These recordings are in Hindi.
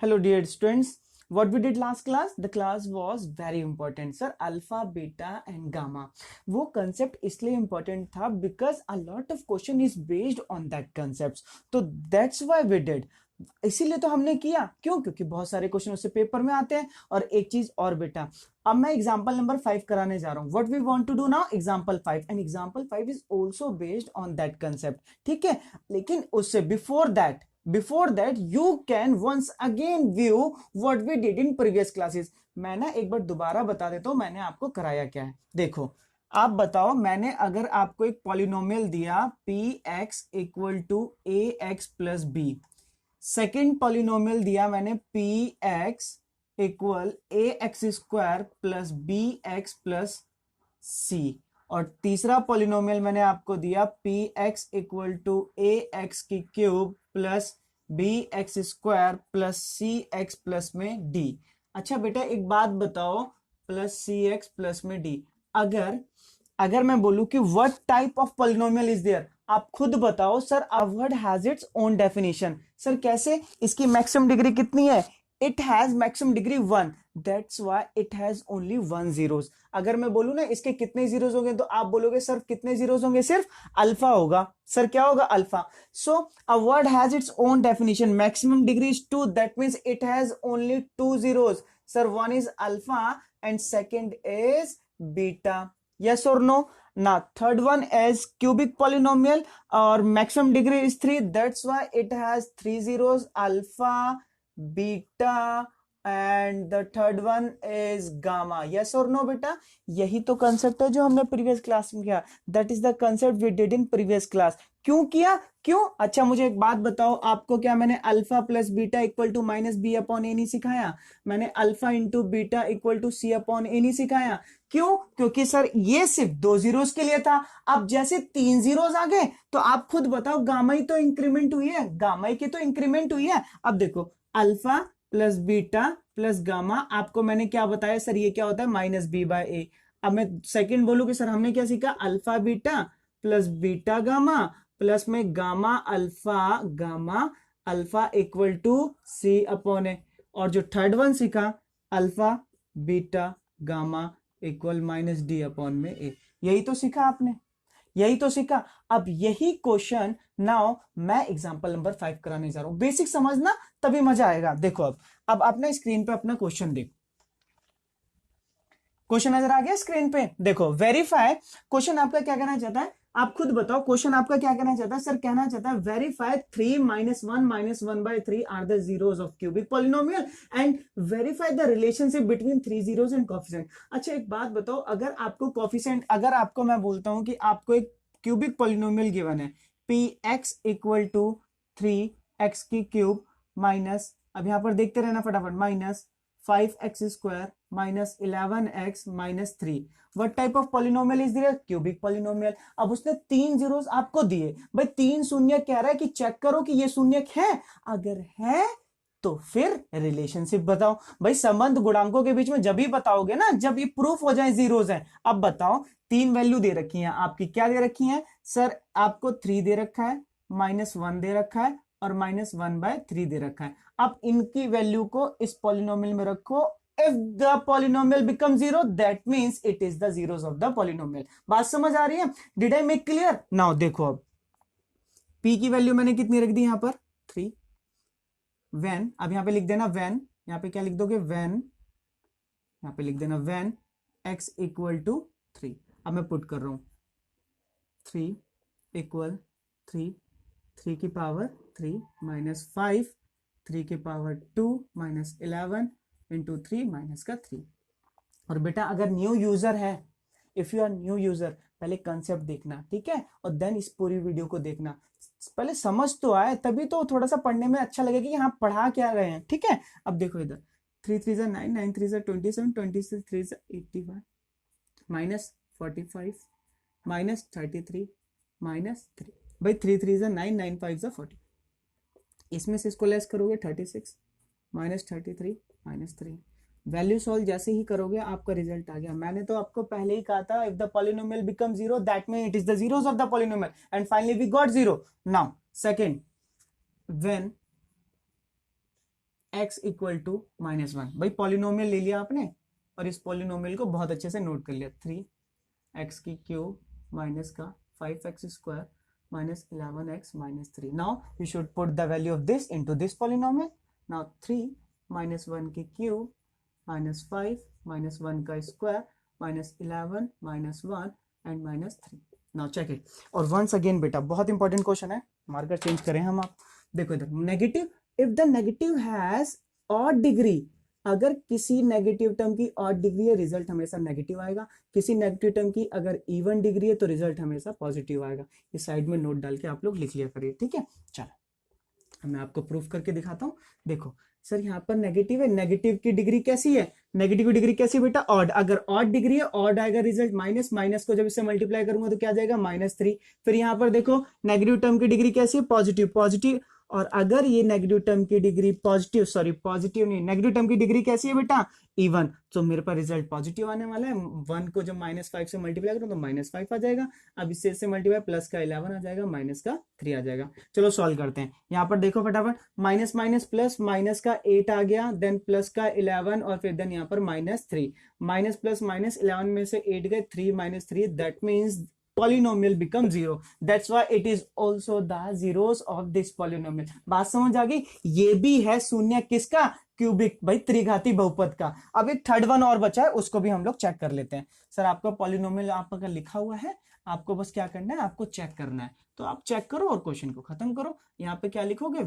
Hello, dear students. What we did last class? The class was very important, sir. Alpha, beta, and gamma. वो concept इसलिए important था because a lot of question is based on that concepts. तो that's why we did. इसीलिए तो हमने किया. क्यों? क्योंकि बहुत सारे क्वेश्चन उससे पेपर में आते हैं. और एक चीज और बेटा, अब मैं एग्जाम्पल नंबर 5 कराने जा रहा हूं. What we want to do now? Example 5. And example 5 is also based on that concept. ठीक है, लेकिन उससे before that you can once again view what we did in previous classes. मैं ना एक बार दोबारा बता देता हूं मैंने आपको कराया क्या है. देखो, आप बताओ, मैंने अगर आपको एक पॉलिनोमियल दिया p x equal to a x plus b, second polynomial दिया मैंने p x equal a x square plus b x plus c, और तीसरा पॉलिनोमियल मैंने आपको दिया p x equal to a x की cube plus b x square plus c x plus में डी. अच्छा बेटा एक बात बताओ, प्लस सी एक्स प्लस में डी, अगर मैं बोलूं कि what type of polynomial is there, आप खुद बताओ sir. A word has its own definition. Sir कैसे? इसकी मैक्सिमम डिग्री कितनी है? It has maximum degree 1. That's why it has only 1 zeros. अगर मैं बोलूं ना इसके कितने जीरोस होंगे, तो आप बोलोगे सर कितने जीरोस होंगे? सिर्फ अल्फा होगा. सर क्या होगा? Alpha. So a word has its own definition. Maximum degree is 2. That means it has only 2 zeros. Sir one is alpha and second is beta. Yes or no? Now third one is cubic polynomial or maximum degree is 3. That's why it has 3 zeros, alpha, beta, and the third one is gamma. Yes or no बेटा? यही तो कंसेप्ट है जो हमने प्रीवियस क्लास में किया. That is the concept we did in previous class. क्यों किया? क्यों? अच्छा मुझे एक बात बताओ, आपको क्या मैंने alpha plus beta equal to minus b upon a नहीं सिखाया? मैंने alpha into beta equal to c upon a नहीं सिखाया? क्यों? क्योंकि सर ये सिर्फ 2 जीरोस के लिए था. अब जैसे 3 जीरोस आ गए तो आप खुद बताओ, गामा ही तो इंक्रीमेंट हुई है, गामा ही की तो इंक्रीमेंट हुई है. अब देखो, alpha plus beta plus gamma, आपको मैंने क्या बताया सर? ये क्या होता है? Minus b by a. अब मैं सेकंड बोलूं कि सर हमने क्या सीखा? Alpha beta plus beta gamma plus में gamma gamma alpha equal to c upon a. और जो थर्ड वन सीखा, alpha beta gamma equal minus d upon में ए. यही तो सीखा आपने, यही तो सीखा. अब यही क्वेश्चन नाउ मैं एग्जांपल नंबर 5 कराने जा रहा हूं. बेसिक समझना तभी मजा आएगा. देखो अब अपने स्क्रीन पे अपना क्वेश्चन देखो. क्वेश्चन नजर आ गया स्क्रीन पे? देखो, वेरीफाई. क्वेश्चन आपका क्या कहना चाहता है? आप खुद बताओ क्वेश्चन आपका क्या कहना चाहता है? सर कहना चाहता है verify 3 minus 1 minus 1 by 3 are the zeros of cubic polynomial and verify the relationship between 3 zeros and coefficient. अच्छा एक बात बताओ, अगर आपको कोफिशिएंट, अगर आपको मैं बोलता हूं कि आपको एक क्यूबिक पॉलिनोमियल गिवन है p x equal to 3x की क्यूब माइनस, अब यहां पर देखते रहना फटाफट, minus 5x square minus 11x minus 3. What type of polynomial is there? Cubic polynomial. अब उसने 3 जीरोस आपको दिए भाई, 3 शून्य कह रहा है कि चेक करो कि ये शून्य है. अगर है तो फिर रिलेशनशिप बताओ. भाई संबंध गुणांकों के बीच में जब ही बताओगे ना जब ये प्रूफ हो जाए जीरोस हैं. अब बताओ, 3 वैल्यू दे रखी है आपकी, क्या दे रखी है सर? आपको 3 दे रखा है, माइनस 1 दे रखा है और माइनस 1 बाय 3 दे रखा है. अब इनकी वैल्यू को इस पॉलिनोमियल में रखो. If the polynomial become zero that means it is the zeros of the polynomial. बात समझ आ रही है? Did I make clear? Now देखो, अब p की वैल्यू मैंने कितनी रख दी यहां पर? 3. व्हेन, अब यहां पे लिख देना व्हेन, यहां पे क्या लिख दोगे? व्हेन, यहां पे लिख देना व्हेन x इक्वल टू 3. अब मैं पुट कर रहा हूं 3 इक्वल 3, 3 की पावर 3 माइनस 5, 3 की पावर 2 माइनस 11 इंटू 3 माइनस का 3. और बेटा अगर न्यू यूजर है, if you are new user, पहले कंसेप्ट देखना, ठीक है, और देन इस पूरी वीडियो को देखना. पहले समझ तो आए तभी तो थोड़ा सा पढ़ने में अच्छा लगेगा कि हाँ पढ़ा क्या रहे हैं. ठीक है, अब देखो इधर 3 3 9 9 3 27 26 3 81 माइनस 45 माइनस 33 माइनस 3. भाई 3 3 9 9 5 40. इसमें से इसको लेस करोगे 36 माइनस 33 माइनस 3. वैल्यू सॉल्व जैसे ही करोगे आपका रिजल्ट आ गया. मैंने तो आपको पहले ही कहा था, if the polynomial become zero that mean it is the zeros of the polynomial and finally we got zero. Now second, when x equal to -1। भाई पॉलिनोमियल ले लिया आपने और इस पॉलिनोमियल को बहुत अच्छे से नोट कर लिया। 3x की क्यूब माइनस का 5x square minus 11x minus 3. Now you should put the value of this into this polynomial. Now 3 minus 1 की cube minus 5 minus 1 का square minus 11 minus 1 and minus 3. Now check it. और once again बेटा बहुत इंपॉर्टेंट क्वेश्चन है, मार्कर चेंज करें हम। आप देखो इधर negative, if the negative has odd degree, अगर किसी नेगेटिव टर्म की ऑड डिग्री है रिजल्ट हमेशा नेगेटिव आएगा, किसी नेगेटिव टर्म की अगर इवन डिग्री है तो रिजल्ट हमेशा पॉजिटिव आएगा। इस साइड में नोट डाल के आप लोग लिख लिया करिए, ठीक है। चलो मैं आपको प्रूफ करके दिखाता हूं। देखो सर यहाँ पर नेगेटिव है, नेगेटिव की डिग्री कैसी है, नेगेटिव की डिग्री कैसी है बेटा, ऑड। अगर ऑड डिग्री है ऑड आएगा रिजल्ट, माइनस माइनस को जब इससे मल्टीप्लाई करूंगा तो क्या जाएगा -3। फिर यहाँ पर देखो नेगेटिव टर्म की डिग्री कैसी है, पॉजिटिव, पॉजिटिव। और अगर ये नेगेटिव टर्म की डिग्री पॉजिटिव, सॉरी पॉजिटिव नहीं, नेगेटिव टर्म की डिग्री कैसी है बेटा, इवन, तो मेरे पास रिजल्ट पॉजिटिव आने वाला है। 1 को जब -5 से मल्टीप्लाई करूं तो -5 आ जाएगा। अब इससे मल्टीप्लाई प्लस का 11 आ जाएगा, माइनस का 3 आ जाएगा। चलो सॉल्व करते हैं। यहाँ पर देखो फटाफट, माइनस माइनस प्लस, माइनस का 8 आ गया, देन प्लस का 11 और फिर देन यहाँ पर -3। माइनस प्लस माइनस 11 में से 8 गए, 3 - 3, that means polynomial become 0. That's why it is also the zeros of this polynomial. बात समझ आ गई। ये भी है शून्य किसका, क्यूबिक, भाई त्रिघाती बहुपद का। अब एक थर्ड वन और बचा है, उसको भी हम लोग चेक कर लेते हैं। सर आपका पॉलिनोमियल आपका लिखा हुआ है, आपको बस क्या करना है, आपको चेक करना है। तो आप चेक करो और क्वेश्चन को खत्म करो। यहाँ पे क्या लिखोगे,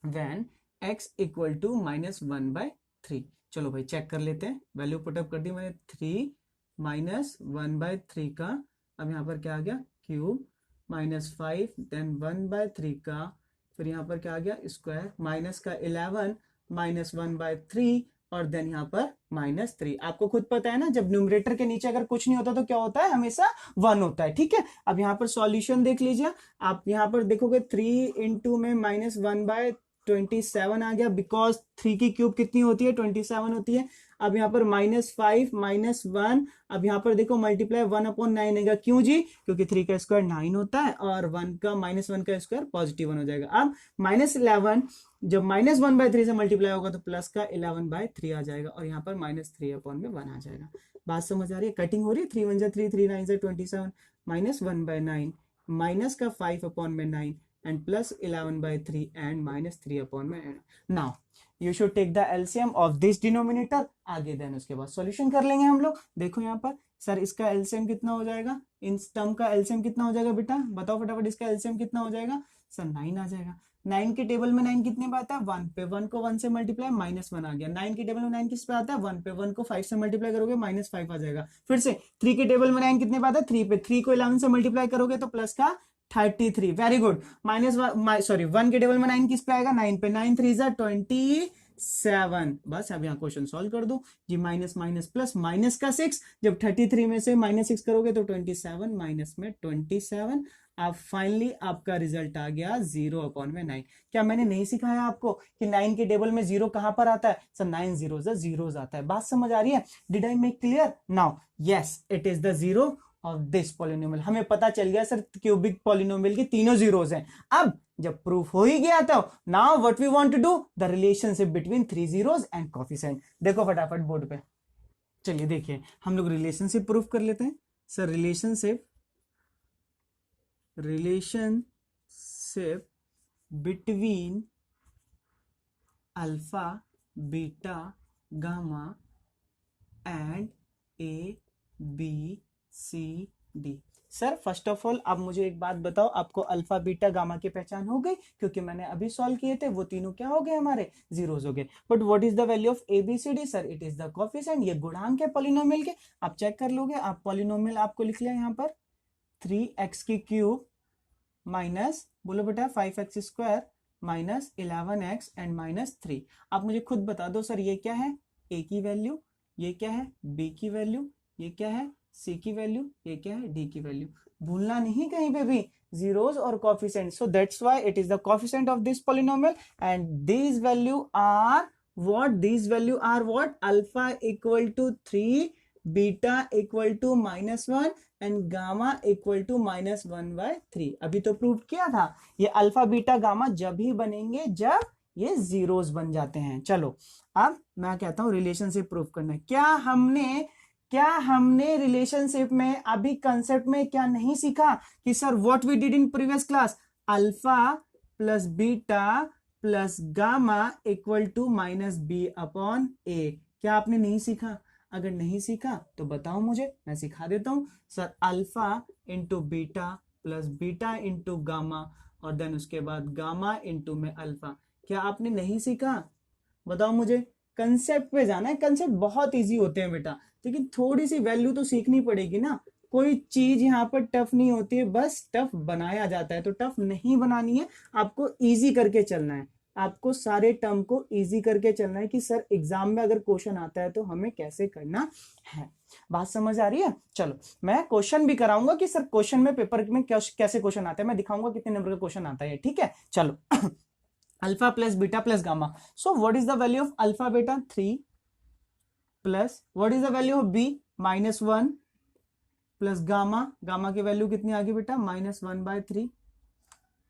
when x इक्वल टू -1/3। चलो भाई चेक कर लेते हैं। वैल्यू पुटअप कर दी मैंने, 3 -1/3 का, अब यहाँ पर क्या आ गया, क्यूब, -5 देन 1/3 का, फिर यहाँ पर क्या आ गया, स्क्वायर, माइनस का 11 -1/3 और देन यहाँ पर -3। आपको खुद पता है ना, जब न्यूमरेटर के नीचे अगर कुछ नहीं होता तो क्या होता है, हमेशा 1 होता है, ठीक है। अब यहाँ पर सॉल्यूशन देख लीजिए। आप यहाँ पर देखोगे 3 इंटू में -1/27 आ गया, बिकॉज 3 की क्यूब कितनी होती है, 27 होती है। अब यहाँ पर -5 -1, अब यहाँ पर देखो मल्टीप्लाई 1/9 आएगा, क्यों जी, क्योंकि 3 का स्क्वायर 9 होता है और 1 का स्क्वायर पॉजिटिव 1 हो जाएगा। अब -11 जब -1/3 से मल्टीप्लाई होगा तो प्लस का 11/3 आ जाएगा और यहाँ पर -3/1 आ जाएगा। बात समझ आ रही है, कटिंग हो रही है। 3 1 जा 3, 3 9 जा 27, -1/9 माइनस का 5/9 and plus 11/3 and -3/9। Now you should take the LCM of this denominator। आगे देन उसके बाद सॉल्यूशन कर लेंगे हम लोग। देखो यहाँ पर सर इसका LCM कितना हो जाएगा, इन टर्म का LCM कितना हो जाएगा बेटा, बताओ फटाफट, इसका LCM कितना हो जाएगा सर, 9 आ जाएगा। 9 के टेबल में 9 कितने पे आता है, 1 पे, 1 को 1 से मल्टीप्लाई -1 आ गया। 9 के टेबल में 9 किस पे आता है, 1 पे, 1 को 5 से मल्टीप्लाई करोगे -5 आ जाएगा। फिर से 3 के टेबल में 9 कितने पे आता है, 3 पे, 3 को 11 से मल्टीप्लाई करोगे तो प्लस का 33, वेरी गुड। -1 के टेबल में 9 किस पे आएगा, 9 पे, 9 3 जा 27। बस अब यहाँ क्वेश्चन सॉल्व कर दो जी। माइनस माइनस प्लस, माइनस का 6, जब 33 में से -6 करोगे तो 27, माइनस में 27। अब फाइनली आपका रिजल्ट आ गया 0/9। क्या मैंने नहीं सिखाया आपको कि 9 के टेबल में 0 कहां पर आता है सर, 9 zeros आता है। बात समझ आ रही है, did I make clear now, yes it is the 0 of this polynomial. हमें पता चल गया सर क्यूबिक पॉलिनोमियल के तीनों जीरोस हैं। अब जब प्रूफ हो ही गया तो now what we want to do, the relationship between 3 zeros and coefficient. देखो फटाफट बोर्ड पे, चलिए देखिए हम लोग रिलेशनशिप प्रूफ कर लेते हैं। Sir relationship between alpha beta gamma and ABCD। Sir first of all आप मुझे एक बात बताओ, आपको अल्फा बीटा गामा की पहचान हो गई, क्योंकि मैंने अभी सॉल्व किए थे, वो तीनों क्या हो गए, हमारे जीरोस हो गए। But what is the value of ABCD, sir it is the coefficient, ये गुणांक है पॉलिनोमियल के। आप चेक कर लोगे, आप पॉलिनोमियल आपको लिख लिया यहाँ पर 3x की क्यूब माइनस, बोलो बेटा 5x square minus 11x and -3। आप मुझे खुद बता दो सर ये क्या है, a की वैल्यू, ये क्या है b की वैल्यू, ये क्या है c की वैल्यू, ये क्या है d की वैल्यू। भूलना नहीं कहीं पे भी, zeros और coefficient। So that's why it is the coefficient of this polynomial and these value are what, these value are what, alpha equal to 3, beta equal to -1 and gamma equal to -1/3। अभी तो प्रूव किया था, ये अल्फा बीटा गामा जब ही बनेंगे जब ये जीरोस बन जाते हैं। चलो अब मैं कहता हूं रिलेशनशिप प्रूफ करना है। क्या हमने रिलेशनशिप में अभी कंसेप्ट में क्या नहीं सीखा कि sir what we did in previous class, alpha plus beta plus gamma equal to minus b upon a. क्या आपने नहीं सीखा? अगर नहीं सीखा तो बताओ मुझे, मैं सिखा देता हूं। Sir alpha into beta plus beta into gamma और देन उसके बाद गामा इंटू में अल्फा। क्या आपने नहीं सीखा? बताओ मुझे। कंसेप्ट पे जाना है, कंसेप्ट बहुत इजी होते हैं बेटा, लेकिन थोड़ी सी वैल्यू तो सीखनी पड़ेगी ना। कोई चीज यहाँ पर टफ नहीं होती है, बस टफ बनाया जाता है। तो टफ नहीं बनानी है, आपको इजी करके चलना है। आपको सारे टर्म को इजी करके चलना है कि सर एग्जाम में अगर क्वेश्चन आता है तो हमें कैसे करना है। बात समझ आ रही है? चलो मैं क्वेश्चन भी कराऊंगा कि सर क्वेश्चन में पेपर में कैसे क्वेश्चन आता है, मैं दिखाऊंगा कितने नंबर का क्वेश्चन आता है, ठीक है। चलो alpha plus beta plus gamma. So what is the value of alpha beta? 3 plus what is the value of B? -1 plus gamma की वैल्यू कितनी आ गई बेटा? -1/3।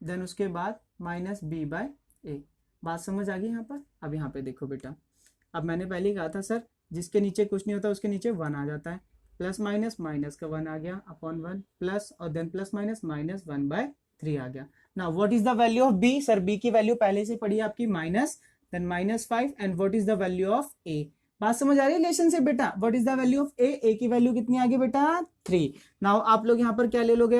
देन उसके बाद माइनस बी बाय ए। बात समझ आ गई यहाँ पर? अब यहाँ पे देखो बेटा, अब मैंने पहले ही कहा था सर जिसके नीचे कुछ नहीं होता उसके नीचे 1 आ जाता है। प्लस माइनस माइनस का 1 आ गया अपॉन 1 प्लस और देन प्लस माइनस -1/3 आ गया। Now what is the value of b? Sir b की वैल्यू पहले से पड़ी है आपकी minus, then -5 and what is the value of a? बात समझ आ रही है रिलेशनशिप बेटा? What is the value of a? ए की वैल्यू कितनी आ गई बेटा? 3। नाउ आप लोग यहाँ पर क्या ले लोगे?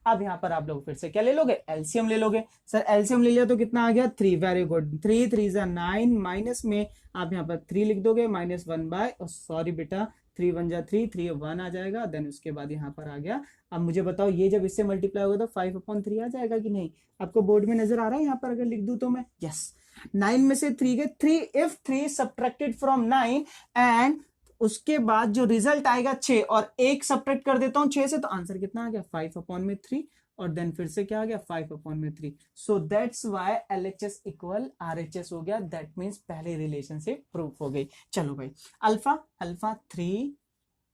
अब यहाँ पर आप लोग फिर से क्या ले लोगे? एलसीएम ले लोगे। सर एलसीएम ले लिया तो कितना आ गया? 3। वेरी गुड, 3 3 9, माइनस में आप यहाँ पर 3 लिख दोगे, -1 सॉरी बेटा 3 1 जा 3, 3 1 आ जाएगा। देन उसके बाद यहाँ पर आ गया। अब मुझे बताओ ये जब इससे मल्टीप्लाई होगा तो 5/3 आ जाएगा कि नहीं? आपको बोर्ड में नजर आ रहा है यहाँ पर? अगर लिख दूं तो मैं, यस। 9 में से 3 गए, 3 इफ 3 सब्ट्रैक्टेड फ्रॉम 9 एंड उसके बाद जो रिजल्ट आएगा 6 और 1 सब्ट्रैक्ट कर देता हूं 6 से, तो आंसर कितना आ गया? 5/3 और देन फिर से क्या आ गया? 5/3। So that's why LHS equal RHS हो गया। दैट मींस पहले रिलेशनशिप प्रूफ हो गई। चलो भाई, अल्फा 3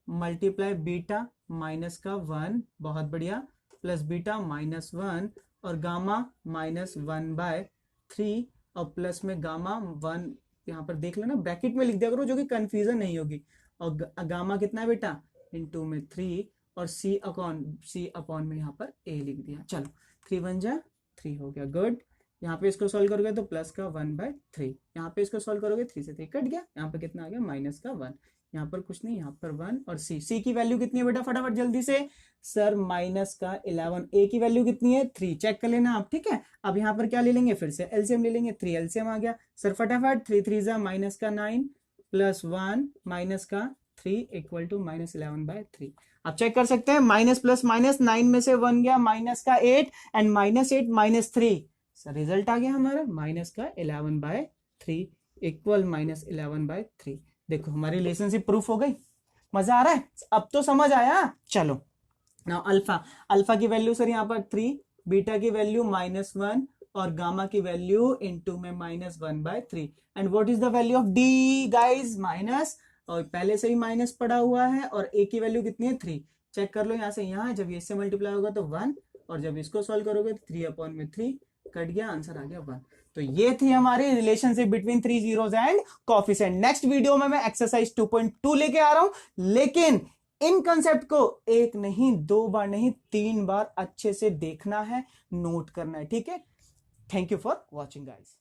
मल्टीप्लाई बीटा माइनस का 1, बहुत बढ़िया, प्लस बीटा -1 और गामा -1/3 और प्लस में गामा 1 यहाँ पर देख लेना, ब्रैकेट में लिख दिया करो जो कि कंफ्यूजन नहीं होगी। और गामा कितना है बेटा? इनटू में 3 और सी अपॉन में यहाँ पर ए लिख दिया। चलो 3 1 जा 3 हो गया, गुड। यहाँ पे इसको सॉल्व करोगे तो प्लस का 1/3, यहाँ पे इसको सॉल्व करोगे 3 से 3 कट गया, यहाँ पर कितना आ गया? माइनस का 1, यहाँ पर कुछ नहीं, यहाँ पर 1 और सी की वैल्यू कितनी है बेटा? फटाफट जल्दी से सर माइनस का 11। ए की वैल्यू कितनी है? 3, चेक कर लेना आप, ठीक है। अब यहाँ पर क्या ले लेंगे? फिर से एलसीएम ले लेंगे। 3 एलसीएम आ गया सर, फटाफट 3 3 जा माइनस का 9 प्लस 1 माइनस का 3 इक्वल टू -11/3। आप चेक कर सकते हैं, माइनस प्लस माइनस, 9 में से 1 गया, माइनस का 8 एंड -8 -3, सर रिजल्ट आ गया हमारा माइनस का 11/3 इक्वल -11/3। देखो हमारी रिलेशनशिप प्रूफ हो गई। मजा आ रहा है? अब तो समझ आया। चलो नाउ अल्फा की वैल्यू सर यहाँ पर 3, बीटा की वैल्यू -1 और गामा की वैल्यू इनटू में -1/3 and what is the value of D guys? Minus, और पहले से ही माइनस पड़ा हुआ है और ए की वैल्यू कितनी है? 3। चेक कर लो यहाँ से यहाँ, जब ये इससे मल्टीप्लाई होगा तो 1 और जब इसको सॉल्व करोगे तो 3/3 कट गया, आंसर आ गया 1। तो ये थी हमारी relationship between 3 zeros and coefficient. Next video में मैं एक्सरसाइज 2.2 लेके आ रहा हूं, लेकिन इन कंसेप्ट को एक नहीं, 2 बार नहीं, 3 बार अच्छे से देखना है, नोट करना है, ठीक है। Thank you for watching guys.